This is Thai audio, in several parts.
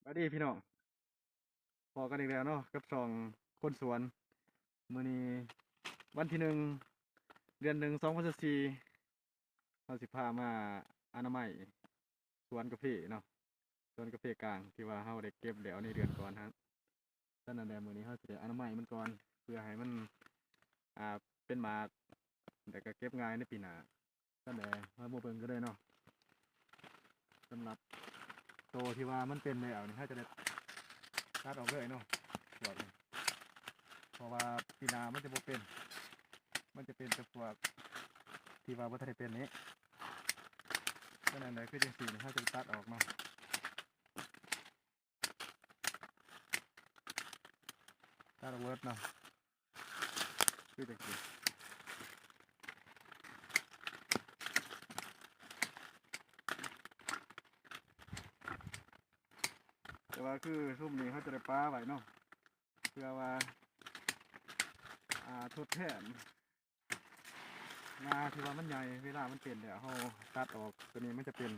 สวัสดีพี่น้องพอกันอีกแล้วเนาะกับคนสวนมื้อนี้วันที่1 เดือน 1 2024เราสิพามาอนามัยสวนกาแฟเนาะสวนกาแฟกลางที่ว่าเราได้เก็บแล้วในเดือนก่อนฮะฉะนั้นแล้วมื้อนี้เราสิได้อนามัยมันก่อนเพื่อให้มันอ่าเป็นหมากแต่ก็เก็บง่ายในปีหน้าฉะนั้นแล้วมาเบิ่งกันเลยเนาะสำหรับโตที่ว่ามันเป็นแล้วนี่เราจะได้ตัดออกเลยเนาะพวกนี้เพราะว่าปีหน้ามันจะบ่เป็น มันจะเป็นแต่พวกที่ว่าบ่ทันได้เป็นนี้ฉะนั้นเลยคือจังซี่นี่เราจะตัดออกเนาะตัดออกเบิดเนาะคือจังซี่แต่ว่าคือซุ่มนี้เขาจะได้ปลาไว้เนาะเพื่อว่าทดแทนงาที่ว่ามันใหญ่เวลามันเป็นแล้วเราตัดออกตัวนี้มันจะเป็น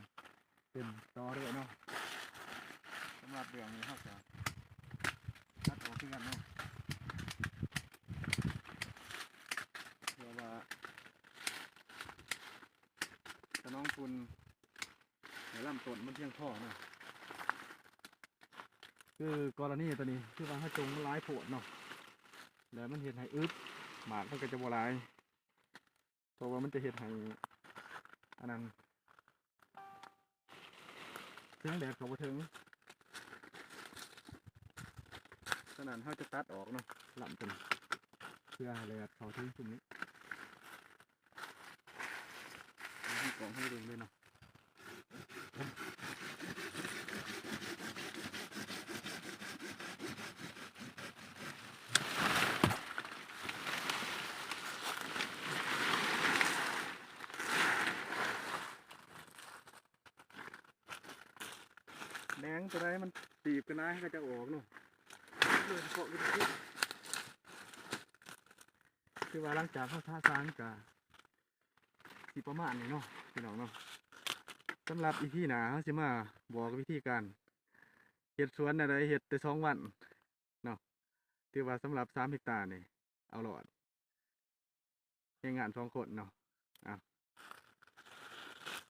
ตอเลยเนาะสำหรับเรื่องนี้เราจะตัดออกคือกันเนาะเพื่อว่าถ้าน้องคุณในลำต้นมันเพียงพอเนาะคือกรณีตัวนี้คือว่าเขาจงมันร้ายโผดเนาะแล้วมันเห็นให้อึดหมากมันก็จะบ่ร้ายเพราะว่ามันจะเห็นให้อันนั้นถึงแดดเขาบ่ถึงฉะนั้นเขาจะตัดออกเนาะลำต้นเพื่อให้แดดเขาถึงตรงนี้ให้กล่องให้เบิ่งเลยเนาะแดงตัวใดมันตีบกันนะให้ก็จะออกเนาะเลยเกาะกันที่คือว่าหลังจากเขาท่าซางกับสิประมาณนี้เนาะพี่น้องเนาะสำหรับอีพีหนาเขาสิมาบอกวิธีการเฮ็ดสวนอะไรเฮ็ดแต่2 วันเนาะที่ว่าสำหรับ3 เฮกตาร์นี่เอาหลอดใช้งาน2 คนเนาะ